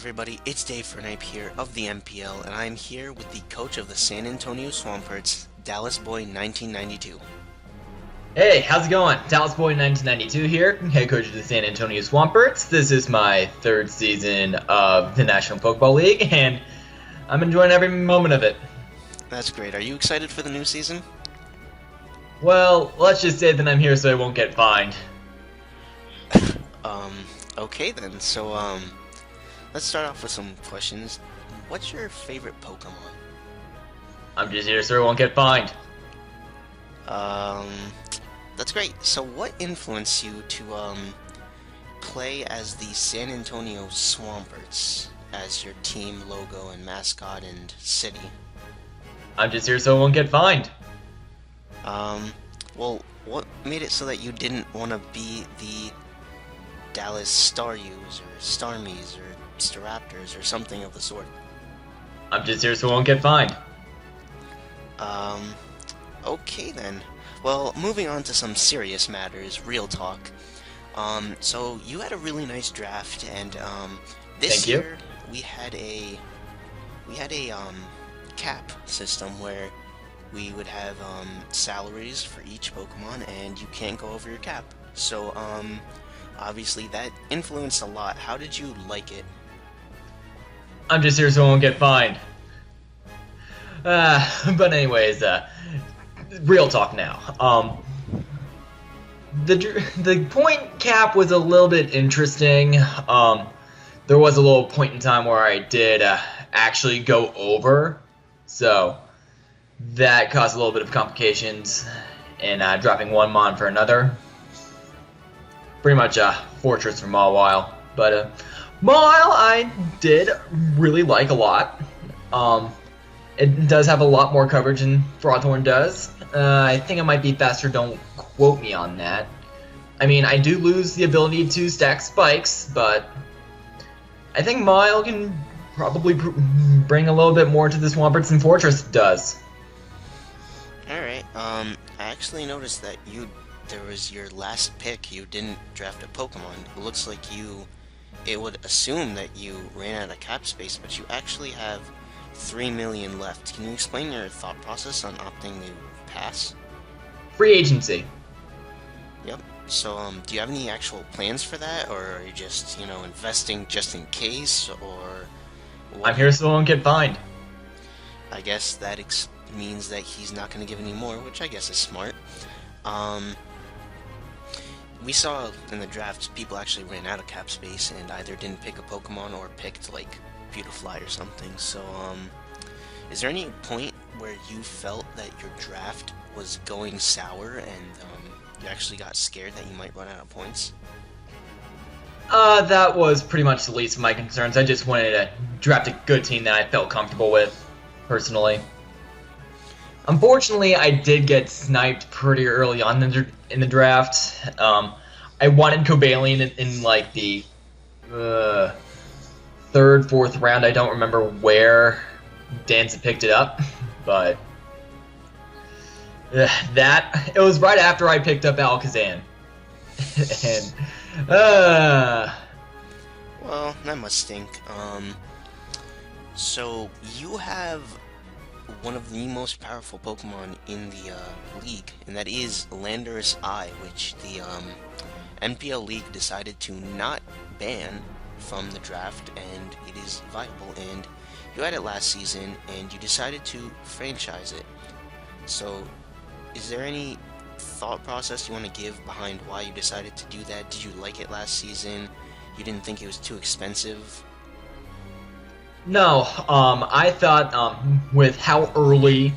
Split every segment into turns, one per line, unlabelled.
everybody, it's Dave Fernape here of the NPL, and I'm here with the coach of the San Antonio Swamperts, Dallasboi1992.
Hey, how's it going? Dallasboi1992 here, head coach of the San Antonio Swamperts. This is my third season of the National Pokeball League, and I'm enjoying every moment of it.
That's great. Are you excited for the new season?
Well, let's just say that I'm here so I won't get fined.
Okay then, so, let's start off with some questions. What's your favorite Pokemon?
I'm just here so I won't get fined.
That's great. So what influenced you to, play as the San Antonio Swamperts as your team logo and mascot and city?
I'm just here so I won't get fined.
Well, what made it so that you didn't want to be the Dallas Staryus or Starmies or Staraptors or something of the sort?
I'm just here so I won't get fined.
Okay then. Well, moving on to some serious matters, real talk. So you had a really nice draft, and this
Thank you.
year we had a cap system where we would have salaries for each Pokemon, and you can't go over your cap. So obviously that influenced a lot. How did you like it?
I'm just here so I won't get fined. But anyways, real talk now. The point cap was a little bit interesting. There was a little point in time where I did actually go over, so that caused a little bit of complications in dropping one mon for another. Pretty much a fortress for Mawile, but Mawile I did really like a lot. It does have a lot more coverage than Frogthorn does. I think it might be faster, don't quote me on that. I mean, I do lose the ability to stack spikes, but I think Mawile can probably bring a little bit more to the Swamperts than Fortress does.
Alright, I actually noticed that there was your last pick, you didn't draft a Pokemon. It looks like it would assume that you ran out of cap space, but you actually have 3 million left. Can you explain your thought process on opting to pass?
Free agency.
Yep. So, do you have any actual plans for that, or are you just, investing just in case, or what?
I'm here so I won't get fined.
I guess that means that he's not going to give any more, which I guess is smart. We saw in the draft people actually ran out of cap space and either didn't pick a Pokemon or picked, like, Beautifly or something. So, is there any point where you felt that your draft was going sour and, you actually got scared that you might run out of points?
That was pretty much the least of my concerns. I just wanted to draft a good team that I felt comfortable with, personally. Unfortunately, I did get sniped pretty early on in the draft. I wanted Cobalion in like the third, fourth round. I don't remember where Danza picked it up, but it was right after I picked up Alakazam. And
well, that must stink. So you have one of the most powerful Pokemon in the league, and that is Landorus I, which the NPL League decided to not ban from the draft, and it is viable, and you had it last season, and you decided to franchise it. So, is there any thought process you want to give behind why you decided to do that? Did you like it last season? You didn't think it was too expensive?
no, I thought with how early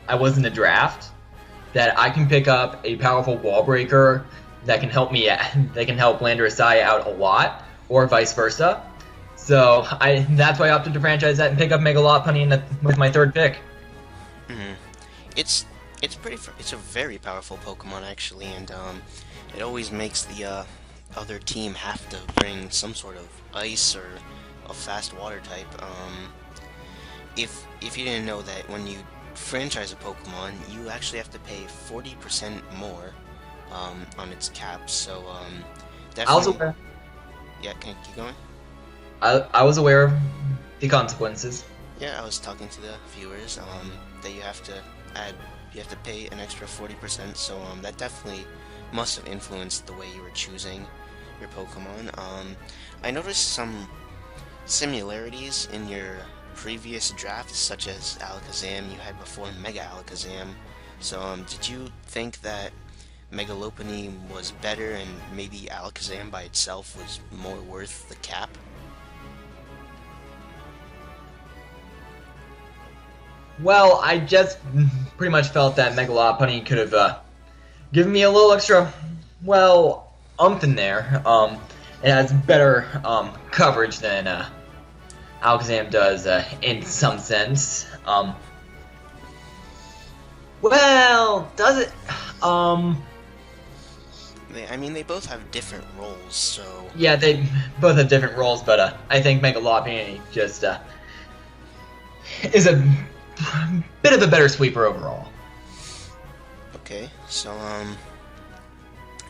I was in the draft that I can pick up a powerful wall breaker that can help Landorus I out a lot, or vice versa. So that's why I opted to franchise that and pick up Megalopunny with my third pick.
Mm-hmm. It's a very powerful Pokemon actually, and it always makes the other team have to bring some sort of ice or a fast water type. If you didn't know that, when you franchise a Pokemon, you actually have to pay 40% more on its cap. So
I was
definitely.
aware.
Yeah, can I keep going?
I was aware of the consequences.
Yeah, I was talking to the viewers, that add, you have to pay an extra 40%, so, that definitely must have influenced the way you were choosing your Pokemon. I noticed some similarities in your previous drafts, such as Alakazam you had before Mega Alakazam. So, did you think that Mega Lopunny was better and maybe Alakazam by itself was more worth the cap?
Well, I just pretty much felt that Megalopony could have given me a little extra, well, umph in there. It has better coverage than Alakazam does in some sense. Well, does it?
I mean, they both have different roles, so...
Yeah, they both have different roles, but I think Megalopony just is a bit of a better sweeper overall.
Okay, so,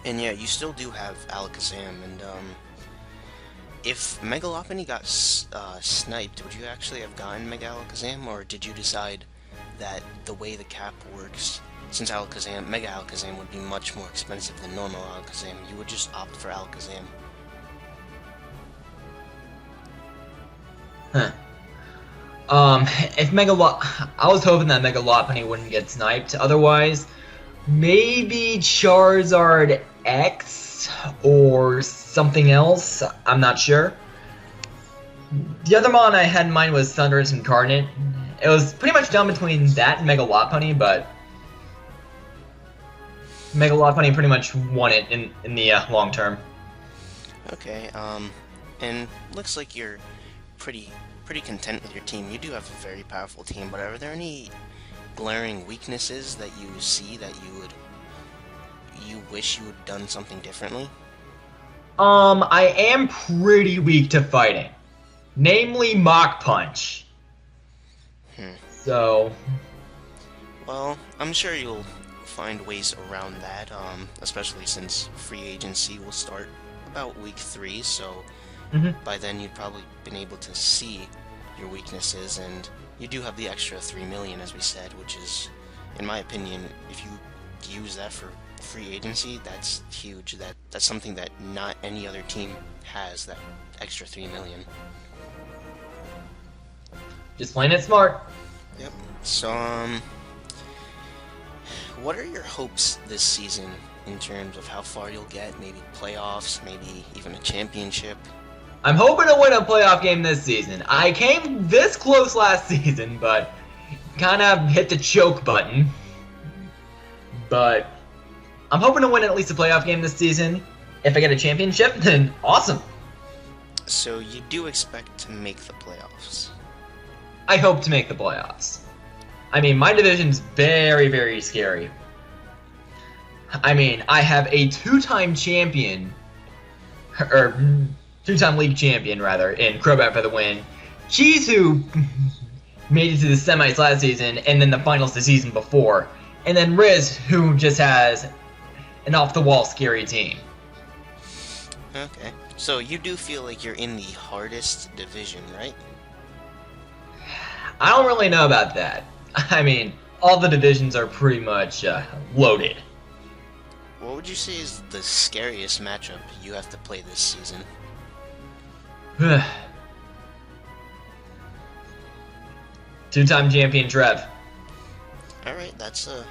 and yeah, you still do have Alakazam, and, if Mega Lopunny got sniped, would you actually have gotten Mega Alakazam, or did you decide that the way the cap works, since Mega Alakazam would be much more expensive than normal Alakazam, you would just opt for Alakazam?
Huh. I was hoping that Mega Lopunny wouldn't get sniped. Otherwise, maybe Charizard X or something else. I'm not sure. The other mon I had in mind was Thundurus Incarnate. It was pretty much done between that and Mega Lopunny, but Mega Lopunny pretty much won it in the long term.
Okay, and looks like you're pretty content with your team. You do have a very powerful team, but are there any glaring weaknesses that you see that you wish you had done something differently?
I am pretty weak to fighting, namely Mach Punch. So,
well, I'm sure you'll find ways around that, especially since free agency will start about week 3, so by then you'd probably been able to see your weaknesses, and you do have the extra 3 million, as we said, which is, in my opinion, if you use that for free agency, that's huge. That's something that not any other team has, that extra 3 million.
Just playing it smart.
Yep. So, what are your hopes this season in terms of how far you'll get? Maybe playoffs, maybe even a championship?
I'm hoping to win a playoff game this season. I came this close last season, but kind of hit the choke button. But I'm hoping to win at least a playoff game this season. If I get a championship, then awesome.
So you do expect to make the playoffs?
I hope to make the playoffs. I mean, my division's very, very scary. I mean, I have a two-time champion, or two-time league champion, rather, in Crobat for the win. Cheese, who made it to the semis last season, and then the finals the season before. And then Riz, who just has an off-the-wall scary team.
Okay. So you do feel like you're in the hardest division, right?
I don't really know about that. I mean, all the divisions are pretty much loaded.
What would you say is the scariest matchup you have to play this season?
Two-time champion Trev.
Alright, that's a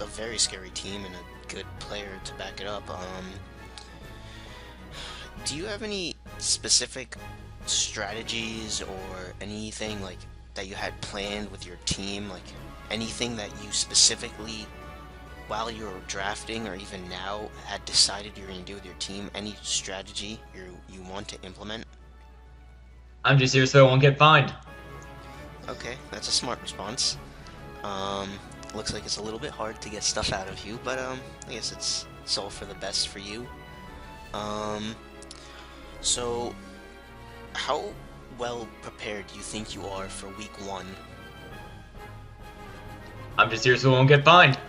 very scary team and a good player to back it up. Do you have any specific strategies or anything like that you had planned with your team? Like anything that you specifically, while you were drafting or even now, had decided you were going to do with your team? Any strategy you want to implement?
I'm just here so I won't get fined.
Okay, that's a smart response. Looks like it's a little bit hard to get stuff out of you, but I guess it's all for the best for you. So how well prepared do you think you are for week 1?
I'm just here so I won't get fined.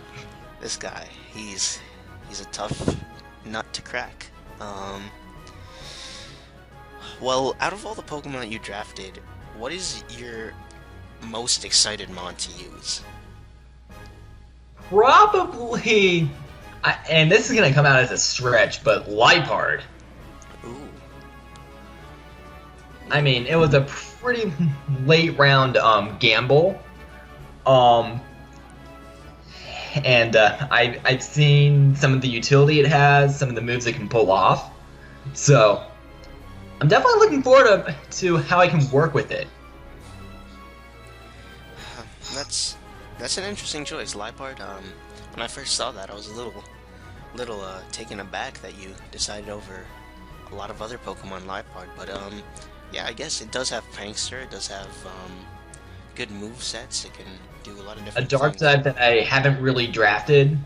This guy, he's a tough nut to crack. Well, out of all the Pokemon you drafted, what is your most excited mon to use?
Probably, and this is gonna come out as a stretch, but Liepard.
Ooh.
I mean, it was a pretty late round gamble. Um, and I've seen some of the utility it has, some of the moves it can pull off. So I'm definitely looking forward to how I can work with it.
That's an interesting choice, Liepard. When I first saw that, I was a little taken aback that you decided over a lot of other Pokemon Liepard. But yeah, I guess it does have Prankster. It does have good move sets. It can do a lot of
A
different
dark
things.
type that I haven't really drafted.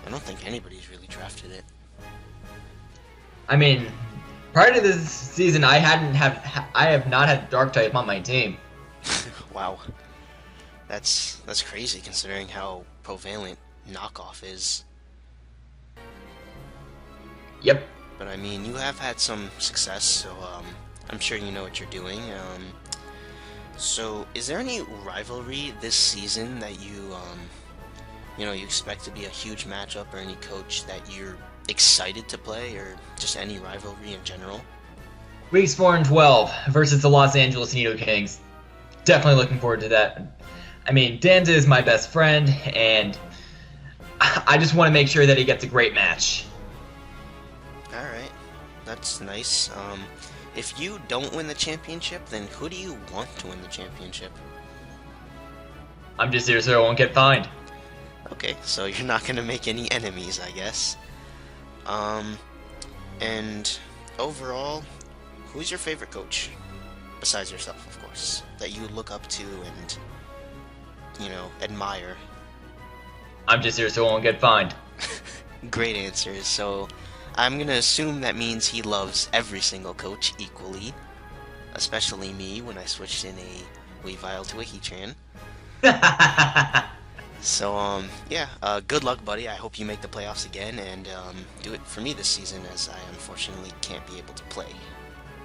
I don't think anybody's really drafted it.
I mean, prior to this season, I have not had dark type on my team.
Wow, that's crazy considering how prevalent knockoff is.
Yep.
But I mean, you have had some success, so I'm sure you know what you're doing. So is there any rivalry this season that you expect to be a huge matchup, or any coach that you're excited to play, or just any rivalry in general?
Weeks 4 and 12 versus the Los Angeles Nido Kings. Definitely looking forward to that. I mean, Danza is my best friend, and I just want to make sure that he gets a great match.
Alright, that's nice. If you don't win the championship, then who do you want to win the championship?
I'm just here so I won't get fined.
Okay, so you're not gonna make any enemies, I guess. And overall, who's your favorite coach? Besides yourself, of course, that you look up to and, admire.
I'm just here so I won't get fined.
Great answers. So I'm gonna assume that means he loves every single coach equally, especially me when I switched in a Weavile to a Heatran. So yeah, good luck, buddy. I hope you make the playoffs again, and do it for me this season, as I unfortunately can't be able to play.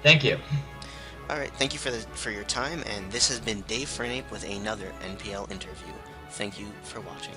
Thank you.
Alright, thank you for your time, and this has been Dave Fernape with another NPL interview. Thank you for watching.